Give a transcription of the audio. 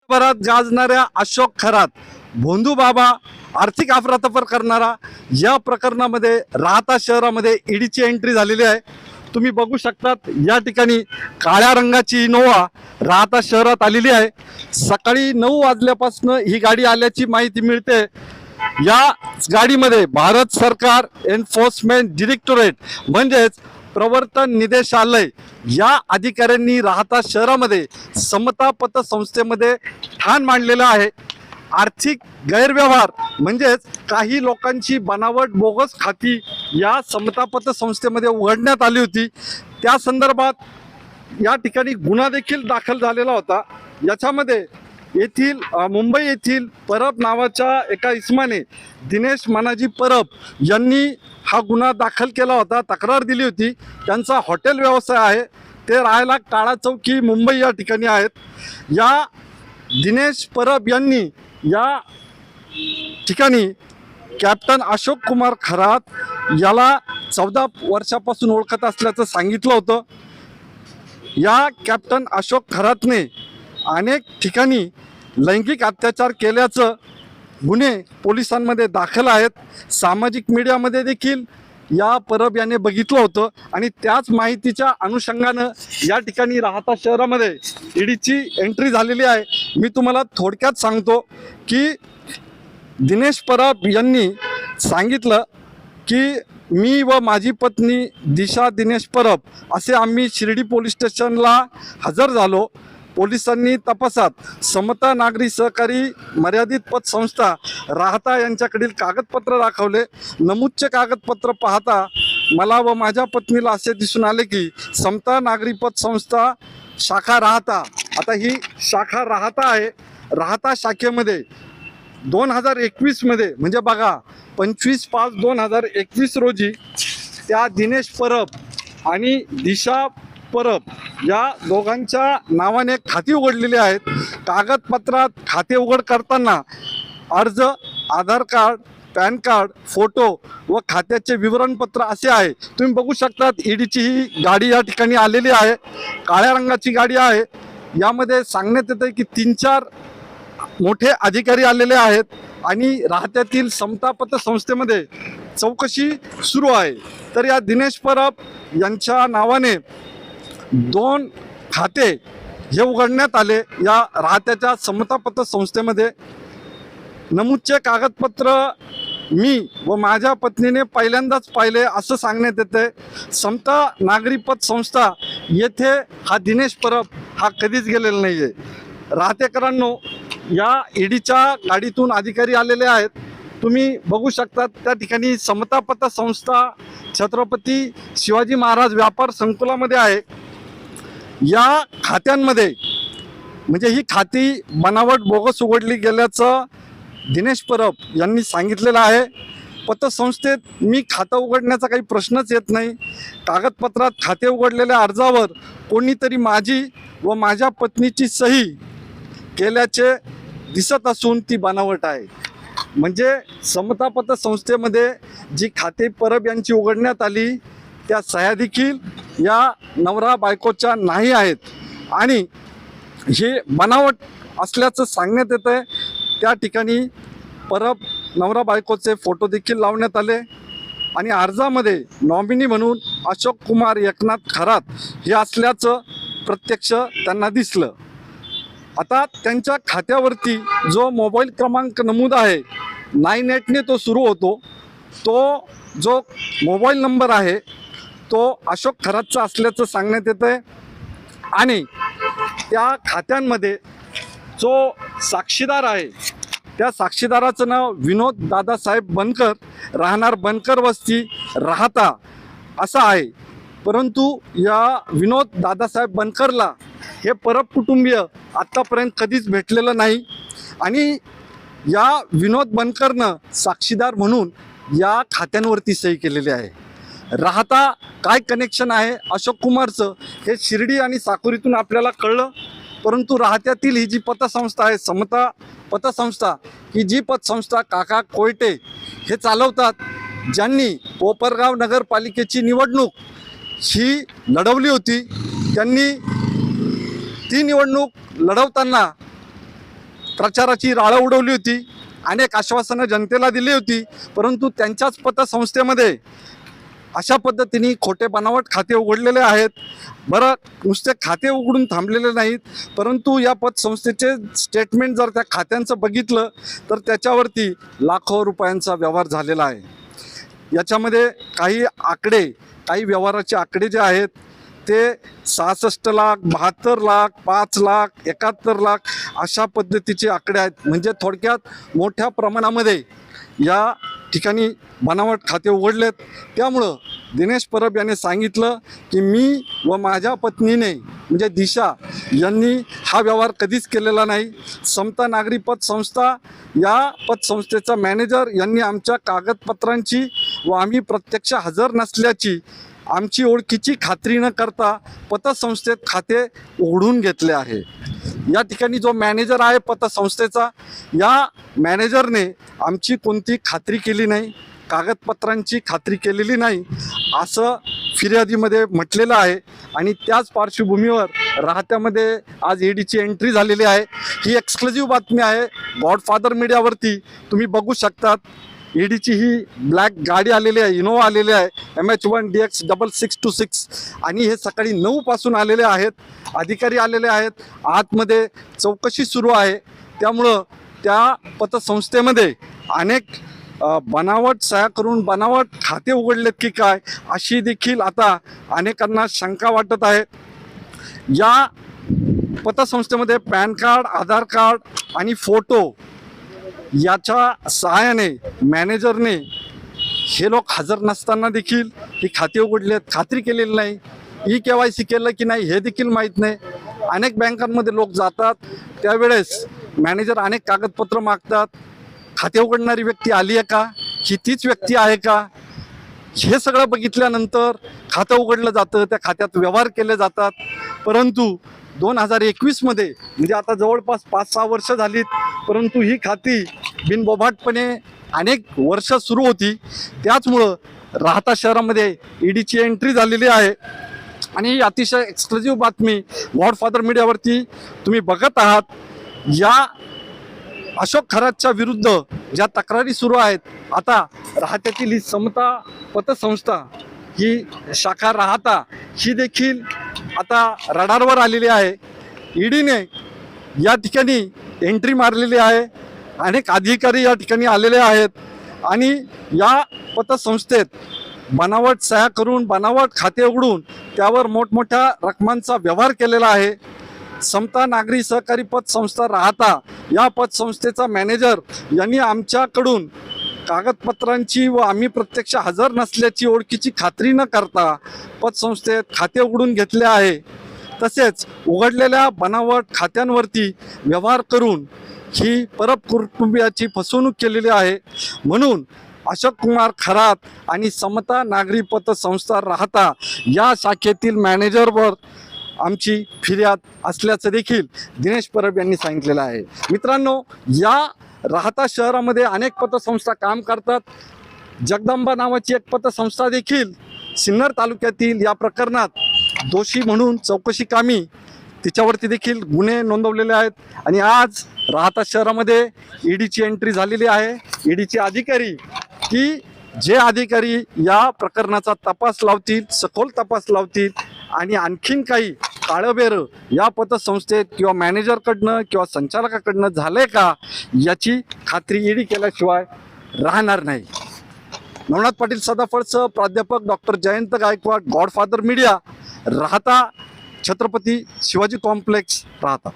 भरात गाजणाऱ्या अशोक खरात भोंदू बाबा आर्थिक अफरातफर करणारा या प्रकरणामध्ये राहता शहरामध्ये ईडीची एंट्री झालेली आहे। तुम्ही बघू शकतात या ठिकाणी काळ्या रंगाची इनोवा राहता शहरात आलेली आहे। सकाळी 9 वाजल्यापासून ही गाडी आल्याची माहिती मिळते। या गाडीमध्ये भारत सरकार एन्फोर्समेंट डायरेक्टोरेट म्हणजेच प्रवर्तन निदेशालय या अधिकाऱ्यांनी राहता शहरामध्ये समता पतसंस्थेमध्ये ठाण मांडलेलं आहे। आर्थिक गैरव्यवहार म्हणजेच काही लोकांची बनावट बोगस खाती या समता पतसंस्थेमध्ये उघडण्यात आली होती। त्या संदर्भात या ठिकाणी गुन्हा देखील दाखल झालेला होता। याच्यामध्ये येथील मुंबई येथील परब नावाच्या एका इसमाने दिनेश मानाजी परब यांनी हा गुन्हा दाखल केला होता, तक्रार दिली होती। त्यांचा हॉटेल व्यवसाय आहे, ते राहायला काळा चौकी मुंबई या ठिकाणी आहेत। या दिनेश परब यांनी या ठिकाणी कॅप्टन अशोक कुमार खरात याला 14 वर्षापासून ओळखत असल्याचं सांगितलं होतं। या कॅप्टन अशोक खरातने अनेक ठिकाणी लैंगिक अत्याचार केल्याचं गुन्हे पोलिसांमध्ये दाखल आहेत। सामाजिक मीडियामध्ये देखील या परब याने बघितलं होतं आणि त्याच माहितीच्या अनुषंगानं या ठिकाणी राहता शहरामध्ये ईडीची एंट्री झालेली आहे। मी तुम्हाला थोडक्यात सांगतो की दिनेश परब यांनी सांगितलं की मी व माझी पत्नी दिशा दिनेश परब असे आम्ही शिर्डी पोलीस स्टेशनला हजर झालो। पोलिसांनी तपासात समता नागरी सहकारी मर्यादित पतसंस्था राहता यांच्याकडील कागदपत्र दाखवले। नमूदचे कागदपत्र पाहता मला व माझ्या पत्नीला असे दिसून आले की समता नागरी पतसंस्था शाखा राहता, आता ही शाखा राहता आहे, राहता शाखेमध्ये 2021 मध्ये म्हणजे बघा 25/5/2021 रोजी त्या दिनेश परब आणि दिशा परब या दोघांच्या नावाने खाती उघडलेली आहेत। कागदपत्रात खाते उघड करताना अर्ज, आधार कार्ड, पॅन कार्ड, फोटो व खात्याचे विवरणपत्र असे आहे। तुम्ही बघू शकतात ईडीची ही गाडी या ठिकाणी आलेली आहे, काळ्या रंगाची गाडी आहे। यामध्ये सांगण्यात येते की 3-4 मोठे अधिकारी आलेले आहेत आणि राहत्यातील समता पतसंस्थेमध्ये चौकशी सुरू आहे। तर या दिनेश परब यांच्या नावाने 2 खाते हे उघडण्यात आले या राहत्याच्या समता पतसंस्थेमध्ये। नमूदचे कागदपत्र मी व माझ्या पत्नीने पहिल्यांदाच पाहिले असं सांगण्यात येते। समता नागरी पतसंस्था येथे हा दिनेश परब हा कधीच गेलेला नाही आहे। राहतेकरांनो, या ईडीच्या गाडीतून अधिकारी आलेले आहेत, तुम्ही बघू शकतात। त्या ठिकाणी समता पतसंस्था छत्रपती शिवाजी महाराज व्यापार संकुलामध्ये आहे। या खात्यांमध्ये म्हणजे ही खाती बनावट बोगस उघडली गेल्याचं दिनेश परब यांनी सांगितलेलं आहे। पतसंस्थेत मी खातं उघडण्याचा काही प्रश्नच येत नाही। कागदपत्रात खाते उघडलेल्या अर्जावर कोणीतरी माझी व माझ्या पत्नीची सही केल्याचे दिसत असून ती बनावट आहे। म्हणजे समता पतसंस्थेमध्ये जी खाते परब यांची उघडण्यात आली त्या सह्या देखील या नवरा बायकोच्या नाही आहेत आणि हे बनावट असल्याचं सांगण्यात येतं। त्या ठिकाणी परब नवरा बायकोचे फोटो देखील लावण्यात आले आणि अर्जामध्ये नॉमिनी म्हणून अशोक कुमार एकनाथ खरात हे असल्याचं प्रत्यक्ष त्यांना दिसलं। आता त्यांच्या खात्यावरती जो मोबाईल क्रमांक नमूद आहे 98ने तो सुरू होतो, तो जो मोबाईल नंबर आहे तो अशोक खरातचा असल्याचं सांगण्यात येतं आहे आणि त्या खात्यांमध्ये जो साक्षीदार आहे त्या साक्षीदाराचं नाव विनोद दादासाहेब बनकर, राहणार बनकर वस्ती राहता असं आहे। परंतु या विनोद दादासाहेब बनकरला हे परब कुटुंबीय आत्तापर्यंत कधीच भेटलेलं नाही आणि या विनोद बनकरनं साक्षीदार म्हणून या खात्यांवरती सही केलेली आहे। राहता काय कनेक्शन आहे अशोक कुमारचं हे शिर्डी आणि साकुरीतून आपल्याला कळलं, परंतु राहत्यातील ही जी पतसंस्था आहे समता पतसंस्था, ही जी पतसंस्था काका कोयटे हे चालवतात, ज्यांनी कोपरगाव नगरपालिकेची निवडणूक ही लढवली होती, त्यांनी ती निवडणूक लढवताना प्रचाराची राळं उडवली होती, अनेक आश्वासनं जनतेला दिली होती, परंतु त्यांच्याच पतसंस्थेमध्ये अशा पद्धतीने खोटे बनावट खाते उघडलेले आहेत. बरं, नुसते खाते उघडून थांबलेले नाहीत, परंतु या पतसंस्थेचे स्टेटमेंट जर त्या खात्यांचं बघितलं तर त्याच्यावरती लाखो रुपयांचा व्यवहार झालेला आहे. याच्यामध्ये काही व्यवहाराचे आकडे जे आहेत ते 66 लाख, 72 लाख, 5 लाख, 71 लाख अशा पद्धतीचे आकडे आहेत. म्हणजे थोडक्यात मोठ्या प्रमाणामध्ये या ठिकाणी बनावट खाते उघडलेत. त्यामुळं दिनेश परब यांनी सांगितलं की मी व माझ्या पत्नीने म्हणजे दिशा यांनी हा व्यवहार कधीच केलेला नाही. समता नागरी पतसंस्था या पतसंस्थेचा मॅनेजर यांनी आमच्या कागदपत्रांची व आम्ही प्रत्यक्ष हजर नसल्याची आमची ओळखीची खात्री न करता पतसंस्थेत खाते उघडून घेतले आहे. या ठिकाणी जो मॅनेजर आहे पतसंस्थेचा, या मॅनेजरने आमची कोणती खात्री केली नाही, कागदपत्रांची खात्री केलेली नाही असं फिर्यादीमध्ये म्हटलेलं आहे. आणि त्याच पार्श्वभूमीवर राहत्यामध्ये आज ईडीची एंट्री झालेली आहे. ही एक्सक्लुझिव्ह बातमी आहे, गॉडफादर मीडियावरती तुम्ही बघू शकतात. ईडीची ही ब्लॅक गाडी आलेली आहे, इनोवा आलेली आहे, MH1DX 6626 आणि हे सकाळी 9 पासून आलेले आहेत. अधिकारी आलेले आहेत, आतमध्ये चौकशी सुरू आहे. त्यामुळं त्या पतसंस्थेमध्ये अनेक बनावट सह्या करून बनावट खाते उघडलेत की काय अशी देखील आता अनेकांना शंका वाटत आहे. या पतसंस्थेमध्ये पॅन कार्ड, आधार कार्ड आणि फोटो याच्या सहाय्याने मॅनेजरने हे लोक हजर नसताना देखील ही खाते उघडलेत. खात्री केलेली नाही, KYC केलं की नाही हे देखील माहीत नाही. अनेक बँकांमध्ये लोक जातात, त्यावेळेस मॅनेजर अनेक कागदपत्र मागतात. खाते उघडणारी व्यक्ती आली आहे का, ही तीच व्यक्ती आहे का, हे सगळं बघितल्यानंतर खातं उघडलं जातं, त्या खात्यात व्यवहार केले जातात. परंतु 2021मध्ये म्हणजे आता जवळपास 5-6 वर्ष झालीत, परंतु ही खाती बिनबोभाटपणे अनेक वर्ष सुरू होती. त्याचमुळं राहता शहरामध्ये ईडीची एंट्री झालेली आहे. आणि ही अतिशय एक्सक्लुझिव्ह बातमी गॉडफादर मीडियावरती तुम्ही बघत आहात. या अशोक खरातच्या विरुद्ध ज्या तक्रारी सुरू आहेत, आता राहत्यातील ही समता पतसंस्था ही शाखा राहता ही देखील आता रडारवर आलेली आहे. ईडीने या ठिकाणी एंट्री मारलेली आहे, अनेक अधिकारी या ठिकाणी आलेले आहेत आणि या पतसंस्थेत बनावट सह्या करून बनावट खाते उघडून त्यावर मोठमोठ्या रकमांचा व्यवहार केलेला आहे. समता नागरी सहकारी पतसंस्था राहता या पतसंस्थेचा मॅनेजर यांनी आमच्याकडून कागदपत्रांची व आम्ही प्रत्यक्ष हजर नसल्याची ओळखीची खात्री न करता पतसंस्थेत खाते उघडून घेतले आहे. तसेच उघडलेल्या बनावट खात्यांवरती व्यवहार करून ही परब कुटुंबियाची फसवणूक केलेली आहे. म्हणून अशोक कुमार खरात आणि समता नागरी पतसंस्था राहता या शाखेतील मॅनेजरवर आमची फिर्याद असल्याचं देखील दिनेश परब यांनी सांगितलेलं आहे. मित्रांनो, या राहता शहरामध्ये अनेक पतसंस्था काम करतात. जगदंबा नावाची एक पतसंस्था देखील सिन्नर तालुक्यातील या प्रकरणात दोषी म्हणून चौकशी कामी तिच्यावरती देखील गुन्हे नोंदवलेले आहेत. आणि आज राहता शहरामध्ये ईडीची एंट्री झालेली आहे. ईडीचे अधिकारी की जे अधिकारी या प्रकरणाचा तपास लावतील, सखोल तपास लावतील आणि आणखीन काही काळबेरं या पतसंस्थेत किंवा मॅनेजरकडनं किंवा संचालकाकडनं झालंय का याची खात्री ईडी केल्याशिवाय राहणार नाही. नवनाथ पाटील सदाफळसह प्राध्यापक doctor Jayant Gaikwad, godfather media, राहता, छत्रपती शिवाजी कॉम्प्लेक्स, राहता.